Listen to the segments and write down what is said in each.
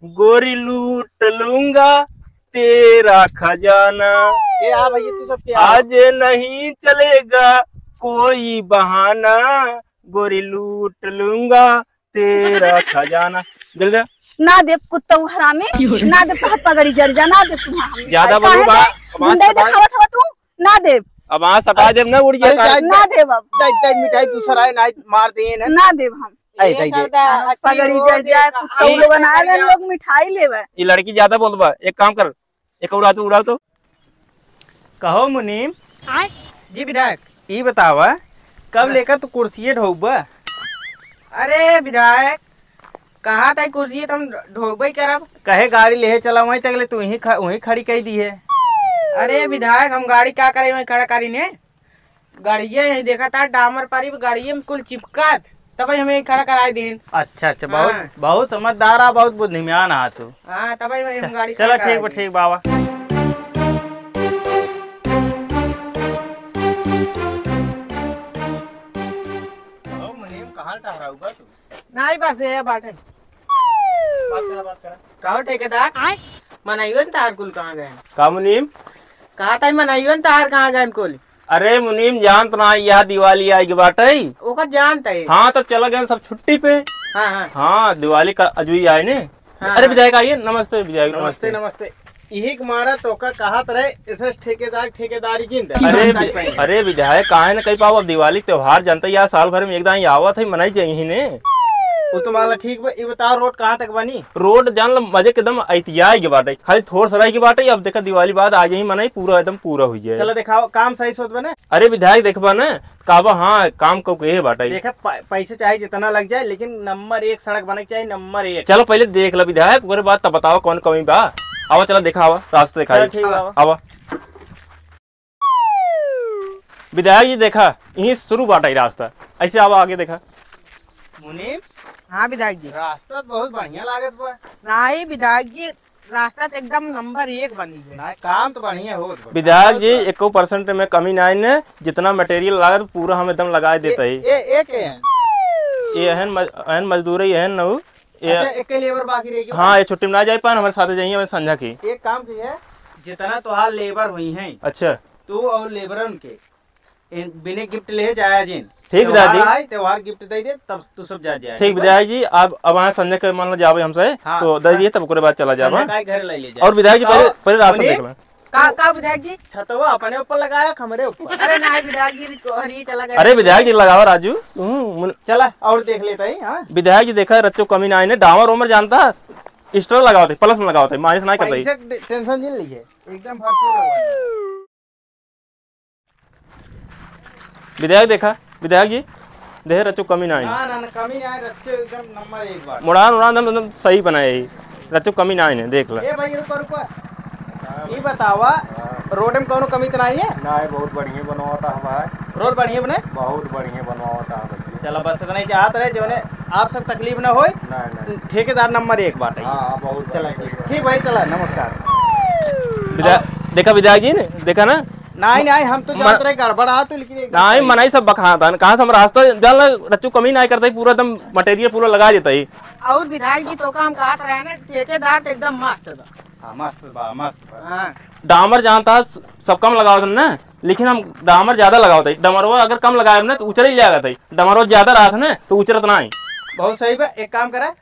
गोरी लूट लूंगा तेरा खजाना। ये आ भैया तू सब क्या आज नहीं चलेगा कोई बहाना, गोरी लूट लूंगा तेरा खजाना। जल्दी ना दे कुत्ता हरामी, ना दे पगड़ी जड़ जा, ना दे तुम्हारा ज्यादा बोलू दिखावत हवा तू, ना दे अब वहाँ सटा देव ना उड़ जाए। ना दे दे मिठाई दूसरा है ना मार दिए ना दे हम पगड़ी जड़ जाए कुत्ता लोग बनाए लोग मिठाई लेवे। ये लड़की ज्यादा बोलबा, एक काम कर, एक उड़ा तो कहो मुनीम। जी विधायक ये बतावा कब लेकर तू कुर्सी ढोबा? अरे विधायक कहा था कुर्सी तुम ढोबई करब? कहे गाड़ी ले चला वहीं तक ले तू वहीं खड़ी कही दी है। अरे विधायक हम गाड़ी क्या करे वहीं खड़ा करी ने, गाड़िया यही देखा था डामर पारी गाड़िया में कुल चिपकात तब हमें खड़ा कराई दिन। अच्छा बहुत समझदार आ, बहुत बुद्धिमान आ तू। हाँ तब हम गाड़ी चलो ठीक बाबा। नहीं बस ये बाटे बात करो ठेकेदार मनाइयो न तार कुल कहाँ गए? का मुनीम? कहा था मनाइयो न तार कहाँ गए कुल? अरे मुनीम जानत ना यह दिवाली आई के बाटे। ओका जानता है। हाँ तब चला गए सब छुट्टी पे। हाँ दिवाली का अजुई आए ने। हाँ, अरे विधायक आइए। नमस्ते विधायक। नमस्ते। यही मारा तो का कहा रहे इसे ठेकेदारी जिंद। अरे विधायक कहा न कही पाओ, अब दिवाली त्योहार जनता यार साल भर में एक दाई आवत है, मनाई चाहिए ने। वो तुम्हारा ठीक ये बताओ रोड कहाँ तक बनी? रोड जान लो मजे के एकदम ऐतिहासिक के बाटे, खाली थोड़ सराय की बाटे। अब देखा दिवाली बाद आज ही मनाई पूरा एकदम पूरा हो जाए। चलो दिखाओ काम सही सोच बने। अरे विधायक देखबा न काबा, हाँ काम को के बाटे। देखा पैसे चाहे जितना लग जाए लेकिन नंबर 1 सड़क बने चाहिए, नंबर 1। चलो पहले देख लो विधायक, उसके बाद तब बताओ कौन कमी बा। आवा चलो देखा, आवा रास्ता दिखाई। आवा विधायक जी देखा यही शुरू बाटा रास्ता, ऐसे आवा आगे देखा। मुनीम हाँ विधायक जी रास्ता बहुत बढ़िया लागत बा। नहीं विधायक जी रास्ता तो एकदम नंबर 1 बनी है। काम तो बढ़िया हो विधायक जी 1% में कमी नहीं ने, जितना मटेरियल लागत पूरा हम एकदम लगा देते है। ये एहन मजदूर एहन न एक लेबर बाकी रहेगी। हाँ ये छुट्टी में ना जाए पान, हमारे साथ जाइए संझा की। एक काम किया जितना तो लेबर हुई है। अच्छा तू और लेबर उनके बिना गिफ्ट ले जाया जिन। ठीक विधायक जी, त्योहार गिफ्ट दे दे तब तू सब जा जाए। ठीक विधायक जी, आप अब वहाँ संजय के मान लो जावे हमसे। हाँ, तो दे दिए तब उसके बाद चला जावा घर ले ले जा। और विधायक जी पहले रास्ता देख लो। का विधायक जी छतवा अपने ऊपर लगाया हमारे ऊपर। अरे नहीं विधायक जी चला गया। अरे विधायक जी लगाओ राजू, चला और देख लेता है। विधायक जी देखा रच्चो कमी ना है, डामर उमर जानता स्टर लगाओ थे, प्लस में लगाओ थे, माइनस नहीं करता। टेंशन जिन लीजिए एकदम भरपूर। विधायक देखा विधायक जी देख रच्चो कमी ना है। ना कमी नहीं है, रच्चो एकदम नंबर 1 बार। मुड़ान एकदम सही बनाए रच्चो कमी ना है, देख लो। ए भाई रुको ये बतावा रोड में कोनो कमी तो नहीं है? नहीं बहुत बढ़िया बनवाता हमारे रोड बढ़िया बने, बहुत बढ़िया बनवाता है। चलो बस इतना ही चाहत रहे जो ने आप सब तकलीफ ना होए। नहीं ठेकेदार नंबर 1 बात है। हाँ बहुत चला ठीक भाई, चला नमस्कार। देखा विधायक जी ने देखा ना। नहीं हम तो जानते रहे गड़बड़ा तो, लेकिन नहीं मनाई सब बखा था, कहाँ से हम रास्ता जान रच्चू कमी नहीं करता, पूरा एकदम मटेरियल पूरा लगा देता है। और विधायक जी तो काम कहा रहे ना ठेकेदार तो एकदम मस्त बा। हाँ मस्त। डामर जानता सब कम लगाओ ना, लेकिन हम डामर ज्यादा लगाओ थे। डमरवा अगर कम लगाए ना तो उचर ही जाएगा था, डमरवा ज्यादा रहा था ना तो उचरत ना है। बहुत सही बा, एक काम करा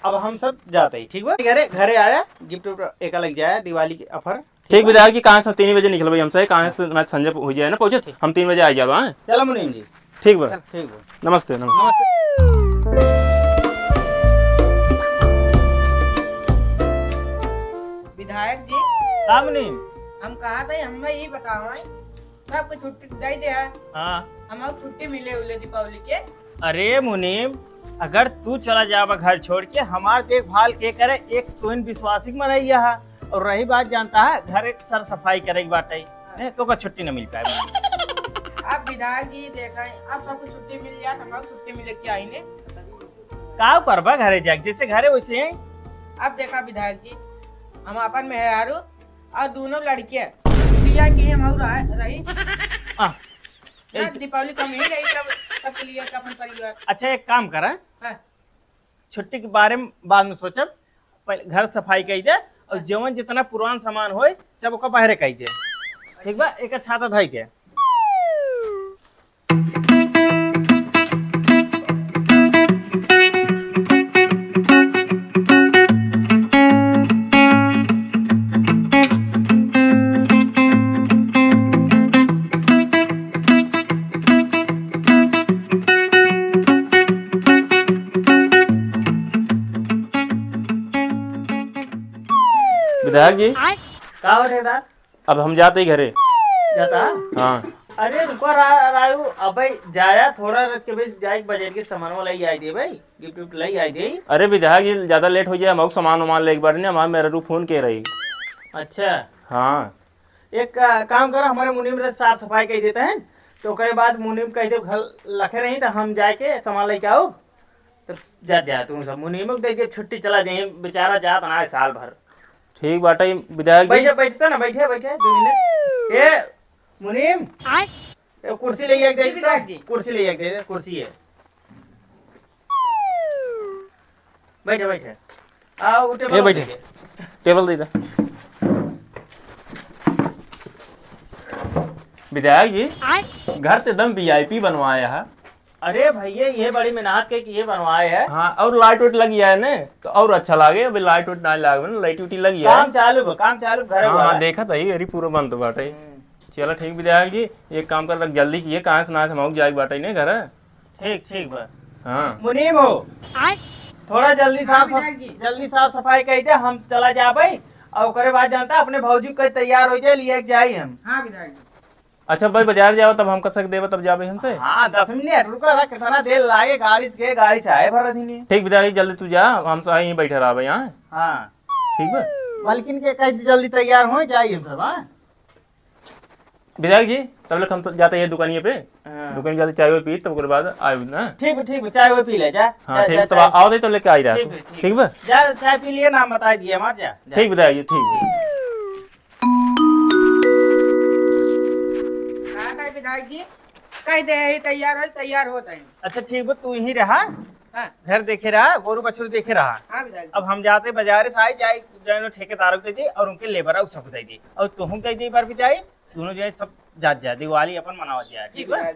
अब हम सब जाते ही। ठीक बा घरे आया गिफ्ट एक लग जाए दिवाली के ऑफर। ठीक विधायक जी, कहाँ से 3 बजे निकल भाई हमसे, कहाँ से संजय हो जाए ना पहुंचे, हम 3 बजे आ जाओ। चलो मुनीम जी ठीक बा नमस्ते। विधायक जी मुनीम हम कहा था हमें ये बताओ सबको छुट्टी दे दे। हाँ हमारे छुट्टी मिले उले दीपावली के। अरे मुनीम अगर तू चला जावा घर छोड़ के हमार देखभाल के करे, एक तो विश्वासिक मनैया है और रही बात जानता है घर एक सर सफाई करे की बात है तो का छुट्टी न मिल पाए। अब विधायक जी देखा अब सबको छुट्टी मिल जाए, हमारे छुट्टी मिले क्या आईने का करबा घरे जाके जैसे घरे वैसे है। अब देखा विधायक जी हम अपन मेहरारू और दोनों लड़कियां लिया कि हम रही दीपावली कम ही रही सब के लिए अपन परिवार। अच्छा एक काम करा छुट्टी के बारे में बाद में सोचब, पहले घर सफाई कही दे और जवन जितना पुरान सामान होए सब ओका बाहरे कही दे। ठीक बा, एक छाता धई के। विधायक जी का हो ठेकेदार? अब हम जाते ही घरे। जाता? हाँ अरे रुको रायू, अब भाई जाया थोड़ा रख के भाई जाए बजट के सामान वाला ही आई दे भाई, गिफ्ट विफ्ट लाई आई दे। अरे विधायक जी ज्यादा लेट हो जाए, हम सामान वामान ले एक बार ने हमारे मेरा रू फोन के रही। अच्छा हाँ एक काम करो, हमारे मुनीम रे साफ सफाई कर देते हैं, तो ओकरे बाद मुनीम कह दो घर लखे रही तो हम जाके सामान लेके आओ, तो जा तू सब मुनीम को दे के छुट्टी चला जाए, बेचारा जात ना साल भर। ठीक बाटा विधायक जी। बैठता ना, बैठे 2 मिनट। ए मुनीम कुर्सी ले एक दे, कुर्सी ले एक दे, कुर्सी है। बैठे आओ ए बैठे, टेबल दे दे। विधायक जी घर से एकदम वीआईपी बनवाया है। अरे भैया ये बड़ी मेहनत के ये बनवाए है। हाँ और लाइट उट लगी है ना तो और अच्छा लगे। अभी लाइट उट ना लगे ना, लाइट उटी लगी है। काम चालू घर। हाँ देखा था ये पूरा बंद तो बाटे। चलो ठीक विधायक जी, एक काम कर जल्दी किए, कहाँ से ना हम जाए बाटे नहीं घर। ठीक बा। हाँ मुनीम हो थोड़ा जल्दी साफ सफाई कही दे, हम चला जा भाई। और ओकरे बाद जानता अपने भौजी को तैयार हो जाए लिए जाए हम। हाँ विधायक जी। अच्छा भाई बाजार जाओ तब हम कसक देव तब जाबे हमसे। हाँ 10 मिनट रुका रहा, कितना देर लागे गाड़ी से आए भर रही। ठीक विधायक जल्दी तू जा, हम सब यहीं बैठे रहा यहाँ। हाँ ठीक है मालकिन के कह जल्दी तैयार हो जाइए हम सब। हाँ विधायक जी तब लोग हम तो जाते हैं दुकानिए पे। दुकान जाते चाय वो पी तब उसके बाद आयो ना। ठीक चाय वो पी ले जा। हाँ ठीक तब आओ दे तो लेके आई रहा। ठीक है जा चाय पी लिए, नाम बता दिए हमारे जा। ठीक विधायक जी ठीक है। विधायक जी कह दे तैयार होता है। अच्छा ठीक बा, तू यहीं रहा। हाँ। घर देखे रहा, गोरू बछरू देखे रहा। हाँ विधायक। अब हम जाते बाजार से आए जाए जो ठेकेदारों को दे और उनके लेबर सब दे दी, और तुम कह दी बार भी जाए दोनों जो है सब जा दिवाली अपन मनावा जाए। ठीक है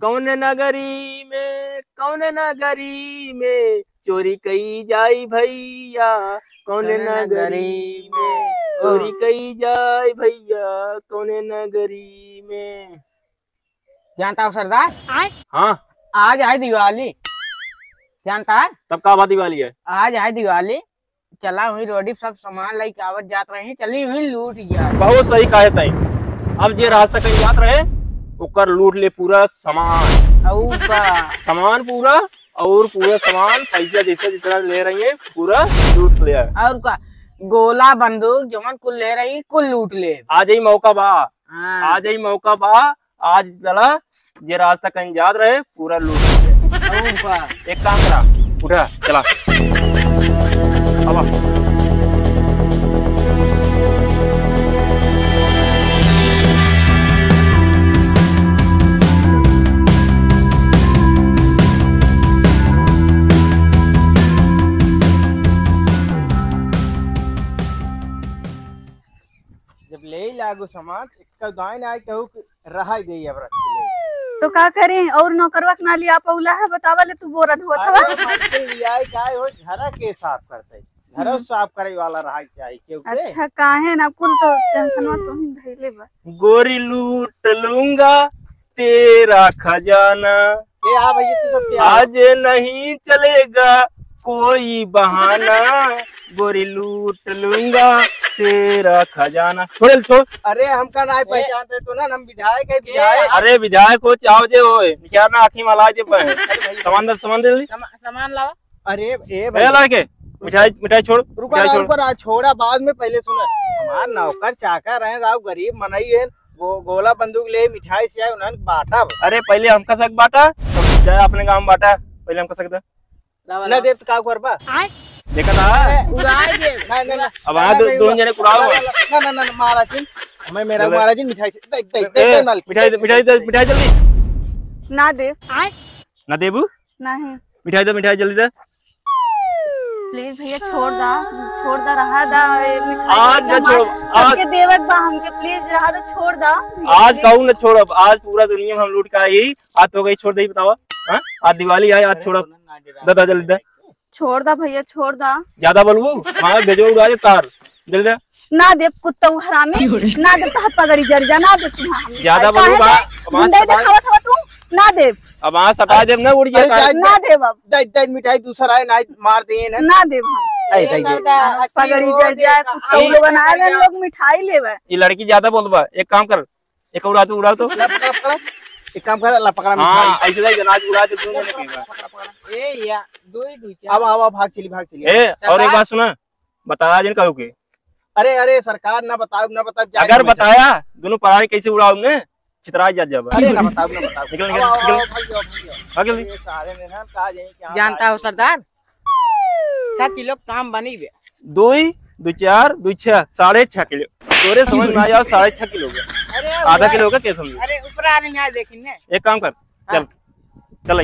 कौन नगरी में चोरी कई जाई भैया, कौन नगरी में चोरी कई जाई भैया, कौन नगरी में। जानता हो सरदार, हाँ आज है दिवाली। जानता है तब का बात दिवाली है। आज है दिवाली, चला हुई रोडी सब सामान लाई कावत जात रही, चली हुई लूट गया। बहुत सही कहे तई। अब जे रास्ता कहीं जात रहे ओकर लूट ले पूरा सामान पूरा और पूरा सामान पैसा जैसा जितना ले रही है पूरा लूट ले। और का गोला बंदूक जमन कुल ले रही कुल लूट ले। आज ही मौका बा। हाँ। आज ही मौका बा, आज चला जे रास्ता कहीं जात रहे पूरा लूट ले। एक काम करा, उठा चला अब जब ले लागू सामान एक गाय ना कहू रहा दे अब रख ले। तो का करें और नौकरवा के ना लिया पौला है, बतावा ले तू बोरा ढोत हवा। काय हो घरा के साफ करते, घरों साफ करे वाला रहा चाहिए क्योंकि। अच्छा काहे ना कुल तो टेंशन में तो ही धइले बा। गोरी लूट लूंगा तेरा खजाना, ये आ भैया तू सब आज नहीं चलेगा कोई बहाना, गोरी लूट लूंगा तेरा खजाना। छोड़ अरे हमका ना पहचानते तो ना, हम विधायक है विधायक। अरे विधायक को चाहो जे होए निकाल ना आँखी में ला जे पे सामान दे सामान लावा। अरे ए भैया ला के मिठाई छोड़, रुका छोड़ा बाद में, पहले सुना हमार नौकर चाकर रहे राव गरीब मनाई है, गोला बंदूक ले मिठाई से आए उन्होंने बांटा। अरे पहले हम का सक बांटा तो जाए अपने गांव बांटा, पहले हम का सकता ना देव तो का करबा देखा ना उड़ाए दे। ना अब आ दो जने कुड़ाओ ना महाराज जी, हमें मेरा महाराज जी मिठाई से दे मिठाई जल्दी ना दे। ना देबू? नहीं मिठाई दे, मिठाई जल्दी दे। प्लीज भैया छोड़ दा रहा दा मिठाई आज ना छोड़ो, आज सबके देवत बा हमके, प्लीज रहा दा छोड़ दा। आज कहूँ ना छोड़ो, आज पूरा दुनिया में हम लूट के आई, आज तो गई छोड़ दे बतावा। हाँ? आज दिवाली आई, आज छोड़ो, दादा जल्दी दे। छोड़ दा भैया छोड़ दा। ज्यादा बोलबू वहाँ भेजो उड़ा दे तार, जल्दी दे। ना दे कुत्ता हरामी, ना दे तो पगड़ी जड़ जा, ना दे तू। ज्यादा बोलबू दिखावत तू, ना दे। अब वहाँ सटा दे ना, उड़ जाए ना दे बाब, दे मिठाई दूसरा है ना मार दे ना दे पगड़ी जड़ जाए, कुत्ता लोग आए लोग मिठाई लेवे। ये लड़की ज्यादा बोलबा, एक काम कर, एक उड़ा तो एक काम कर, अल्लाह पकड़ा हाँ ऐसे ही अनाज उड़ा दे दूंगा नहीं कहेगा। ए या दो ही दो अब भाग चली ए और एक बात सुना, बता जिन कहू के अरे सरकार ना बताओ अगर बताया दोनों पराई कैसे उड़ाओ ने चित्रा जा जब अरे ना बताओ निकल निकल जानता हो सरदार 6 किलो काम बनी बे। 2 2 4 2 6 6.5 किलो तोरे समझ में आया 6.5 किलो का अरे आधा किलो का क्या समझ। अरे ऊपर आ नहीं देखिन ने एक काम कर चल चल